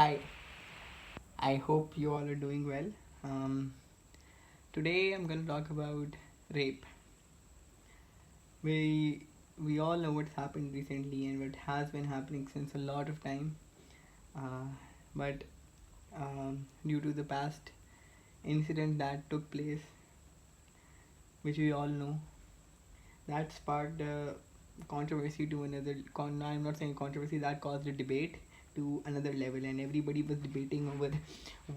Hi, I hope you all are doing well. Um, Today I'm going to talk about rape. We we all know what's happened recently and what has been happening since a lot of time. But due to the past incident that took place, which we all know, that sparked controversy to another. I'm not saying controversy, that caused a debate to another level, and everybody was debating over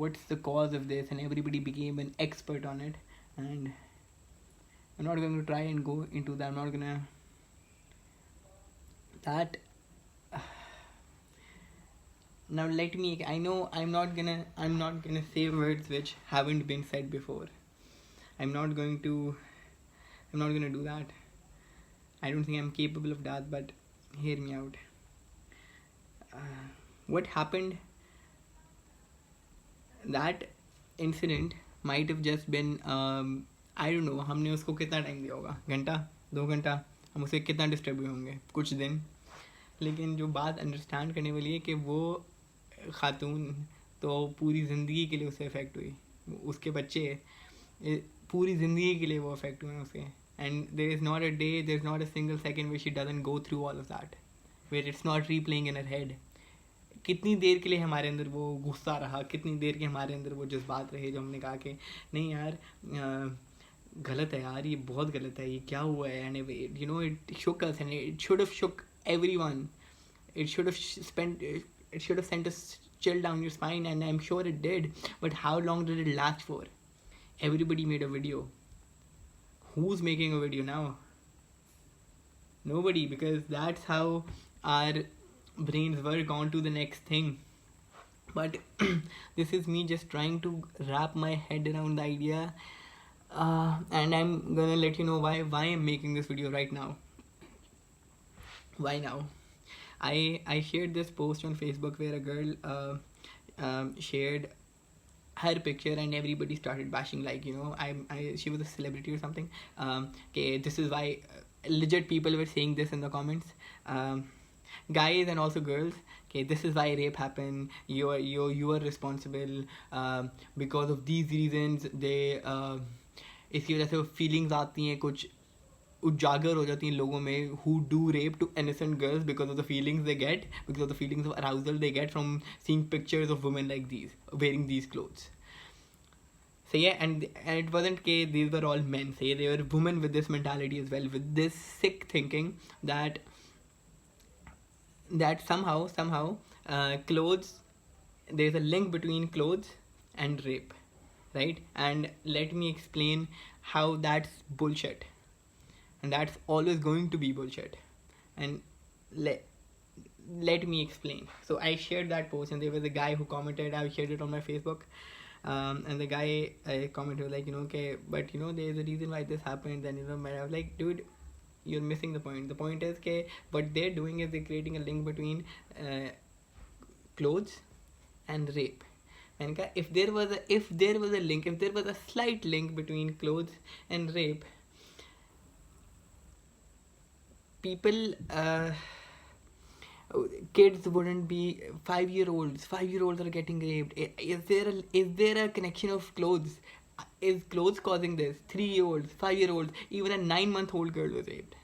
what's the cause of this, and everybody became an expert on it. And I'm not going to try and go into that. I'm not gonna that. Now let me. I know I'm not gonna. I'm not gonna say words which haven't been said before. I'm not going to. I'm not gonna do that. I don't think I'm capable of that. But hear me out. What happened? That incident might have just been. I don't know. हमने उसको कितना time दिया होगा? घंटा, 2 घंटा. हम उसे कितना डिस्टर्ब हुए होंगे? कुछ दिन. लेकिन जो बात अंडरस्टैंड करने वाली है कि वो खातून तो पूरी ज़िंदगी के लिए उससे अफेक्ट हुई. उसके बच्चे पूरी ज़िंदगी के लिए वो अफेक्ट हुए उसके. And there is not a day, there is not a single second where she doesn't go through all of that, where it's not replaying in her head. कितनी देर के लिए हमारे अंदर वो गुस्सा रहा, कितनी देर के हमारे अंदर वो जज्बात रहे जो हमने कहा कि नहीं यार, गलत है यार, ये बहुत गलत है, ये क्या हुआ है. And you know it shook us and it should have shook everyone. It should have it should have sent a chill down your spine, and I'm sure it did. But how long did it last for? Everybody made a video. Who's making a video now? Nobody, because that's how our brains work. On to the next thing. But this is me just trying to wrap my head around the idea, and I'm gonna let you know why I'm making this video right now. Why now? I shared this post on Facebook where a girl shared her picture, and everybody started bashing, like, you know, she was a celebrity or something. Okay, this is why legit people were saying this in the comments. Guys and also girls, okay, this is why rape happened. You are responsible, because of these reasons. They इसकी वजह से feelings आती हैं, कुछ उजागर हो जाती हैं लोगों में, who do rape to innocent girls because of the feelings they get, because of the feelings of arousal they get from seeing pictures of women like these wearing these clothes. So yeah, and it wasn't que these were all men. Say they were women with this mentality as well, with this sick thinking that somehow clothes, there's a link between clothes and rape, right? And let me explain how that's bullshit. And that's always going to be bullshit. And let me explain. So I shared that post, and there was a guy who commented. I shared it on my Facebook, and the guy commented like, you know, okay, but you know, there's a reason why this happened. And you know, I was like, dude, you're missing the point. The point is okay, what they're doing is they're creating a link between clothes and rape. And if there was a link, if there was a slight link between clothes and rape, people, kids wouldn't be 5-year-olds. 5-year-olds are getting raped. Is there a connection of clothes? Is clothes causing this? 3-year-olds, 5-year-olds, even a 9-month-old girl was raped.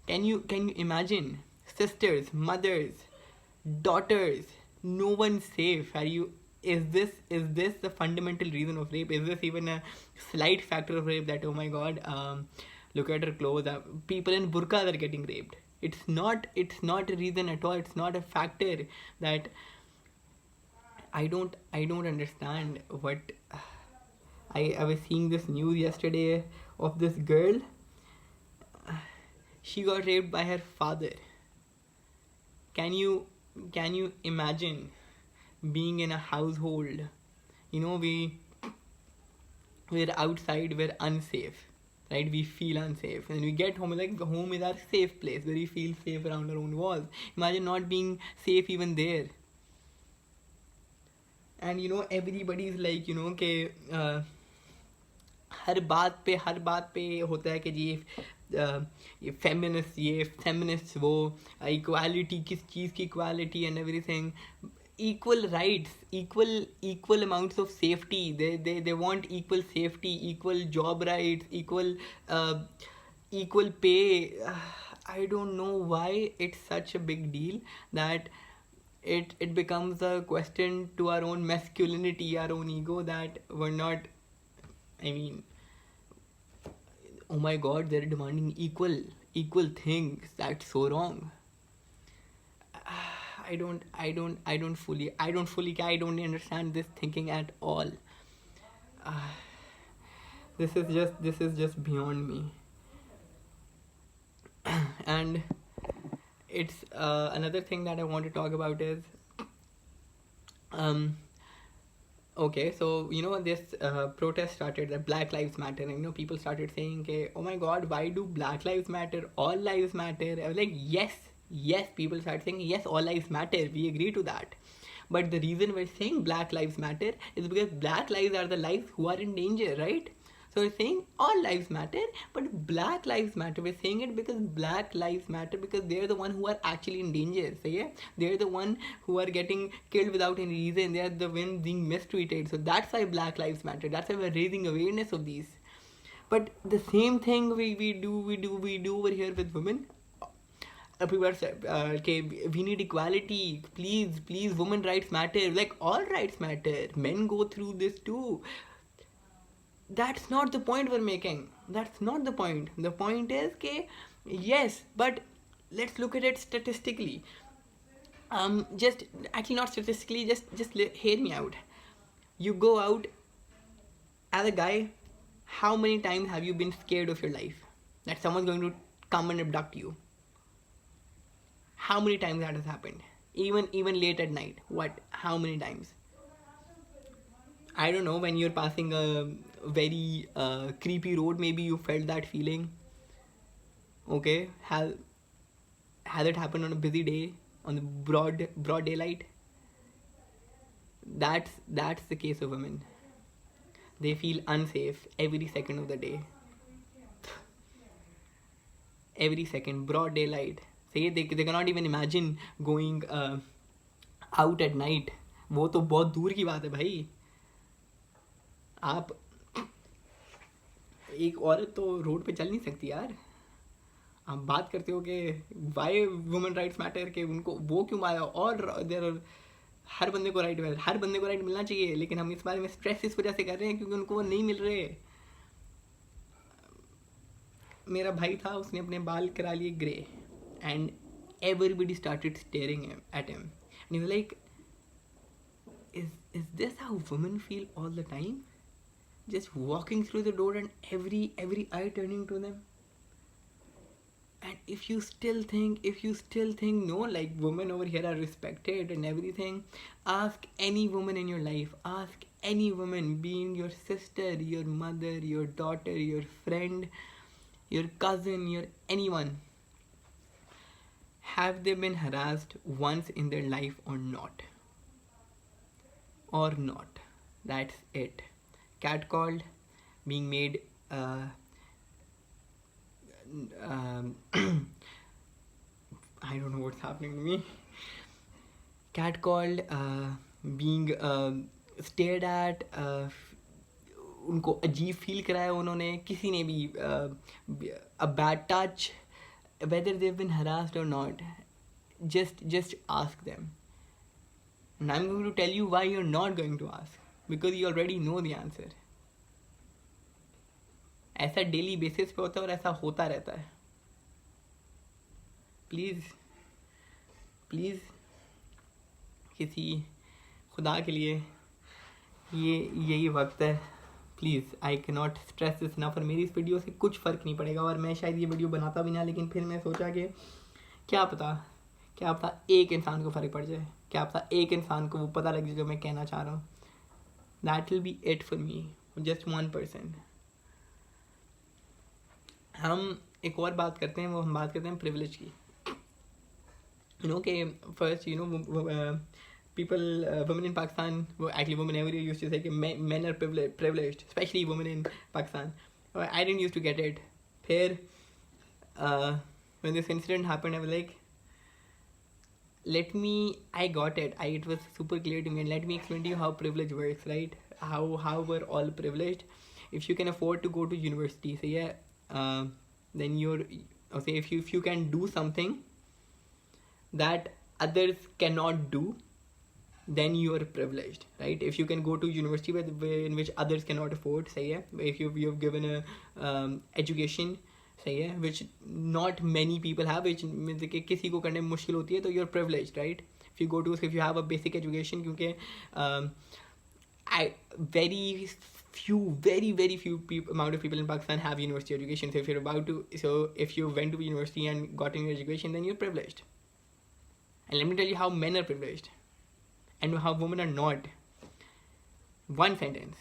Can you imagine? Sisters, mothers, daughters, no one's safe. Is this the fundamental reason of rape? Is this even a slight factor of rape, that oh my god, look at her clothes, people in burqas are getting raped? It's not a reason at all. It's not a factor. That I don't understand. What I was seeing this news yesterday of this girl. She got raped by her father. Can you imagine being in a household? You know, we're outside, we're unsafe, right? We feel unsafe, and we get home, like home is our safe place where we feel safe around our own walls. Imagine not being safe even there. And you know, everybody's like, you know, कि हर बात पे होता है कि जी ये feminists वो equality, किस चीज़ की equality and everything, equal rights, equal amounts of safety. They want equal safety, equal job rights, equal pay. I don't know why it's such a big deal that it becomes a question to our own masculinity, our own ego, that we're not. I mean, oh my God, they're demanding equal things. That's so wrong. I don't understand this thinking at all. This is just beyond me. And it's another thing that I want to talk about is um okay, so this protest started, that Black Lives Matter, and people started saying, okay, oh my God, why do Black Lives matter, all lives matter? I was like, yes, people start saying, yes, all lives matter, we agree to that. But the reason we're saying Black Lives Matter is because Black lives are the lives who are in danger, right? So we're saying all lives matter, but Black Lives Matter. We're saying it because Black Lives Matter because they're the one who are actually in danger. So yeah, they're the one who are getting killed without any reason. They're the one being mistreated. So that's why Black Lives Matter. That's why we're raising awareness of these. But the same thing we do over here with women. People are saying, okay, we need equality, please, women rights matter. Like, all rights matter, men go through this too. That's not the point we're making. That's not the point. The point is, okay, yes, but let's look at it statistically. Just actually not statistically. Just hear me out. You go out as a guy. How many times have you been scared of your life that someone's going to come and abduct you? How many times that has happened? Even late at night. What? How many times? I don't know, when you're passing a very creepy road, maybe you felt that feeling. Okay, has it happened on a busy day, on the broad daylight? That's the case of women. They feel unsafe every second of the day. Every second, broad daylight. Say they cannot even imagine going out at night. वो तो बहुत दूर की बात है भाई. आप एक औरत तो रोड पे चल नहीं सकती यार. आप बात करते हो कि वाई वुमेन राइट्स मैटर, के उनको वो क्यों आया, और देर हर बंदे को राइट मिलना चाहिए, लेकिन हम इस बारे में स्ट्रेस इस वजह से कर रहे हैं क्योंकि उनको वो नहीं मिल रहे. मेरा भाई था, उसने अपने बाल करा लिए grey, and everybody started staring at him, and he was like, is this how women feel all the time, just walking through the door and every eye turning to them? And if you still think no, like, women over here are respected and everything, ask any woman in your life, ask any woman, being your sister, your mother, your daughter, your friend, your cousin, your anyone, have they been harassed once in their life or not? That's it. Catcalled, being made I don't know what's happening to me. Catcalled, being stared at, उनको अजीब feel कराया उन्होंने, किसी ने भी a bad touch, whether they've been harassed or not, just ask them. And I'm going to tell you why you're not going to ask, because you already know the answer. ऐसा daily basis पे होता है और ऐसा होता रहता है. Please किसी खुदा के लिए यही वक्त है. Please, I can not stress this enough. और मेरी इस वीडियो से कुछ फ़र्क नहीं पड़ेगा, और मैं शायद ये वीडियो बनाता भी ना, लेकिन फिर मैं सोचा कि क्या पता एक इंसान को फ़र्क पड़ जाए, क्या पता एक इंसान को वो पता लग जाए जो मैं कहना चाह रहा हूँ. That will be it for me, just 1%. हम एक और बात करते हैं, हम बात करते हैं प्रिविलेज की. कि first people, women in Pakistan, actually women everywhere used to say कि men are privileged, especially women in Pakistan. I didn't used to get it. फिर when this incident happened, I was like, I got it. It was super clear to me, and let me explain to you how privilege works, right? How we're all privileged. If you can afford to go to university, so yeah, then you're, or say if you can do something that others cannot do, then you are privileged, right? If you can go to university in which others cannot afford, say yeah, if you've given a education, say yeah, which not many people have, which means कि किसी को करने में मुश्किल होती है, तो you're privileged, right? If you have a basic education, क्योंकि very few people, amount of people in Pakistan have university education. So if you went to university and got your education, then you're privileged. And let me tell you how men are privileged and how women are not. One sentence.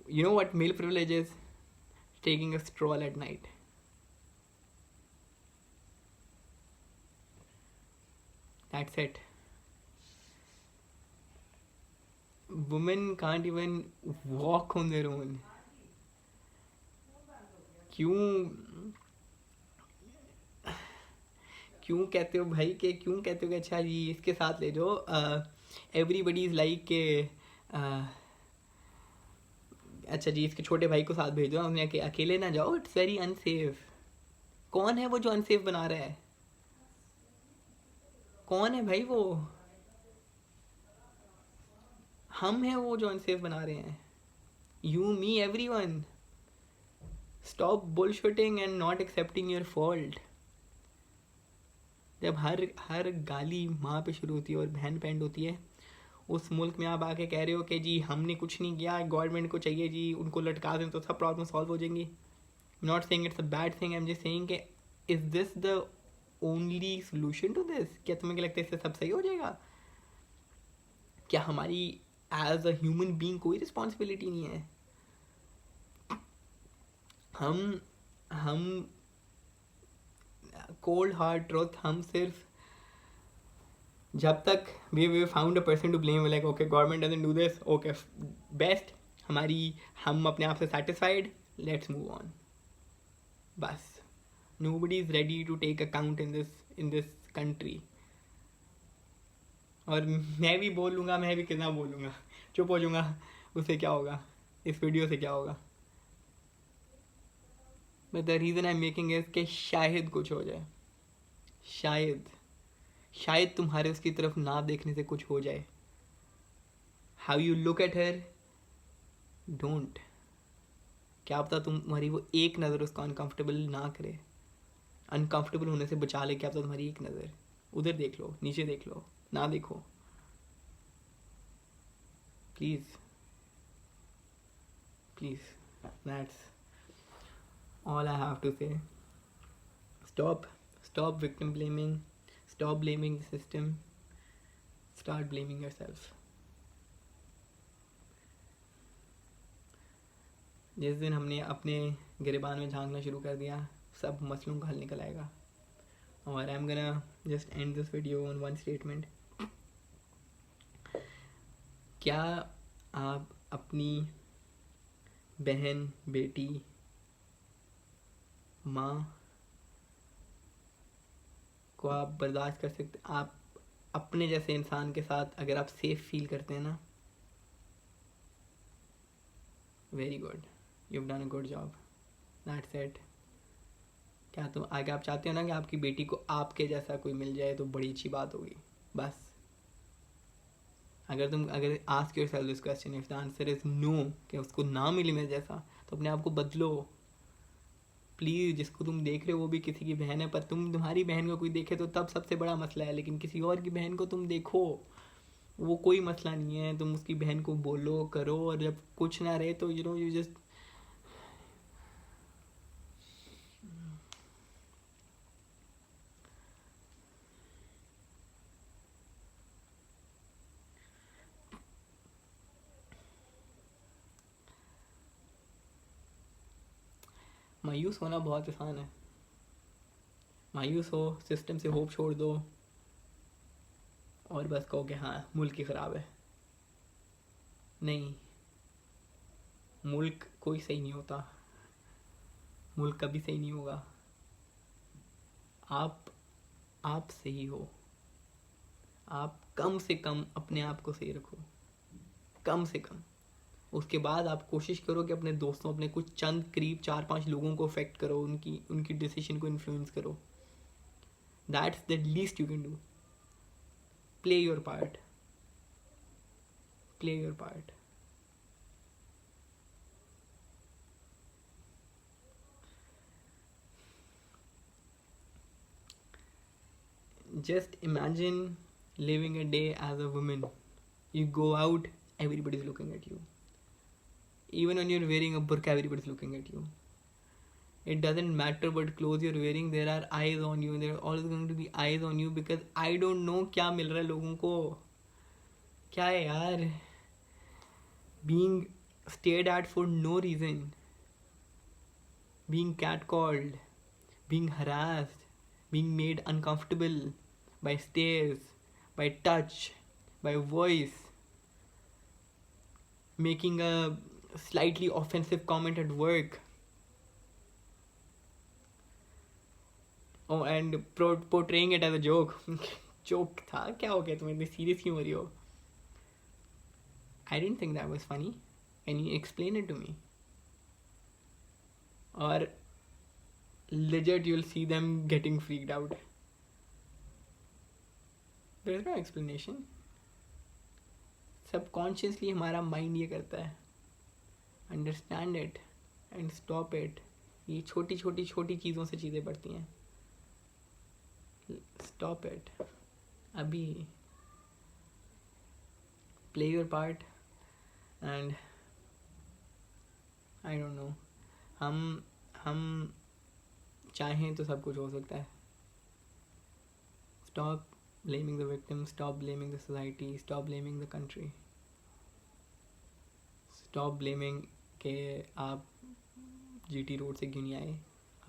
You know what male privilege is? Taking a stroll at night. That's it. Women can't even walk on their own. क्यों कहते हो भाई कि क्यों कहते हो कि अच्छा जी इसके साथ ले जाओ? एवरीबडी इज लाइक के अच्छा जी इसके छोटे भाई को साथ भेजो, हमने अकेले ना जाओ, इट्स वेरी अनसेफ. कौन है वो जो अनसेफ बना रहा है? कौन है भाई वो? हम हैं वो जो अनसेफ बना रहे हैं. You, me, everyone. Stop bullshitting and not accepting your fault. जब हर गाली माँ पे शुरू होती है और बहन पे एंड होती है, उस मुल्क में आप आके कह रहे हो कि जी हमने कुछ नहीं किया, गवर्नमेंट को चाहिए जी उनको लटका दें तो सब प्रॉब्लम सॉल्व हो जाएंगी. Not saying it's a bad thing, I am just saying कि is this the only solution to this? क्या तुम्हें लगता है इससे सब सही हो जाएगा? क्या हमारी एज अ ह्यूमन बीइंग कोई रिस्पॉन्सिबिलिटी नहीं है? हम कोल्ड हार्ट ट्रुथ, हम सिर्फ जब तक we found a person to blame, like okay government doesn't do this, okay best, हम अपने आप से satisfied, let's move on. बस nobody is ready to take account in this country. और मैं भी बोलूँगा, मैं भी कितना बोलूँगा, चुप हो जाऊँगा, उससे क्या होगा? इस वीडियो से क्या होगा? But the reason I am making is कि शायद कुछ हो जाए, शायद तुम्हारे उसकी तरफ ना देखने से कुछ हो जाए. How you look at her, don't. क्या पता तुम्हारी वो एक नज़र उसको अनकंफर्टेबल ना करे, अनकंफर्टेबल होने से बचा ले. क्या पता तुम्हारी एक नज़र उधर देख लो, नीचे देख लो, ना देखो. Please that's all I have to say. Stop victim blaming. Stop blaming the system. Start blaming yourself. जिस दिन हमने अपने गिरेबान में झांकना शुरू कर दिया, सब मसलों का हल निकल आएगा. और I'm gonna just end this video on one statement. क्या आप अपनी बहन, बेटी, माँ को आप बर्दाश्त कर सकते? आप अपने जैसे इंसान के साथ अगर आप सेफ फील करते हैं ना, very good, you have done a good job, that's it. क्या तुम आगे आप चाहते हो ना कि आपकी बेटी को आपके जैसा कोई मिल जाए तो बड़ी अच्छी बात होगी. बस अगर ask yourself this question, if the answer is no, कि उसको ना मिले मेरे जैसा, तो अपने आप को बदलो प्लीज़. जिसको तुम देख रहे हो वो भी किसी की बहन है, पर तुम्हारी बहन को कोई देखे तो तब सबसे बड़ा मसला है. लेकिन किसी और की बहन को तुम देखो, वो कोई मसला नहीं है. तुम उसकी बहन को बोलो, करो, और जब कुछ ना रहे तो यू जस्ट मायूस होना बहुत आसान है. मायूस हो, सिस्टम से होप छोड़ दो और बस कहो कि हाँ मुल्क ही ख़राब है. नहीं, मुल्क कोई सही नहीं होता. मुल्क कभी सही नहीं होगा। आप सही हो। आप कम से कम अपने आप को सही रखो, कम से कम। उसके बाद आप कोशिश करो कि अपने दोस्तों, अपने कुछ चंद करीब 4-5 लोगों को अफेक्ट करो, उनकी उनकी डिसीजन को इन्फ्लुएंस करो। That's the least you can do. Play your part, play your part. Just imagine living a day as a woman. You go out, everybody's looking at you. Even when you're wearing a burqa, everybody's looking at you. It doesn't matter what clothes you're wearing, there are eyes on you. There are always going to be eyes on you because I don't know क्या मिल रहा है लोगों को. क्या है यार? Being stared at for no reason, being catcalled, being harassed, being made uncomfortable by stares, by touch, by voice, making a slightly offensive comment at work. Oh, and portraying it as a joke. Joke था? क्या हो गया तुम्हें? इतनी serious क्यों हो रही हो? I didn't think that was funny. Can you explain it to me? Or legit you'll see them getting freaked out. There's no explanation. Subconsciously हमारा माइंड ये करता है. Understand it and stop it. ये छोटी छोटी छोटी चीज़ों से चीज़ें बढ़ती हैं. Stop it. अभी play your part and I don't know. हम चाहें तो सब कुछ हो सकता है. Stop blaming the victim. Stop blaming the society. Stop blaming the country. Stop blaming कि आप GT रोड से क्यों नहीं आए,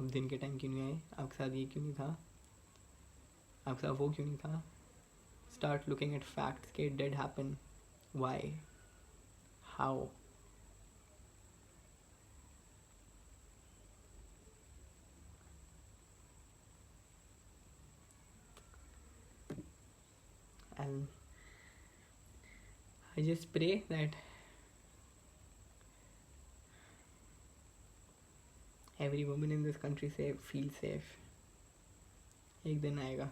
आप दिन के टाइम क्यों नहीं आए, आपके साथ ये क्यों नहीं था, आपके साथ वो क्यों नहीं था. Start looking at facts कि it did happen. Why? How? And I just pray that every woman in this country feels safe. एक दिन आएगा.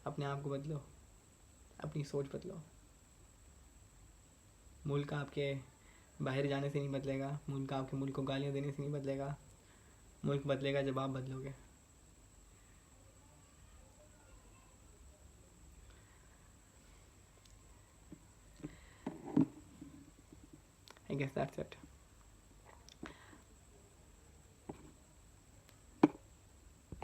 अपने आप को बदलो, अपनी सोच बदलो. मुल्क आपके बाहर जाने से नहीं बदलेगा, मुल्क आपके मुल्क को गालियाँ देने से नहीं बदलेगा. मुल्क बदलेगा जब आप बदलोगे. I guess that's it.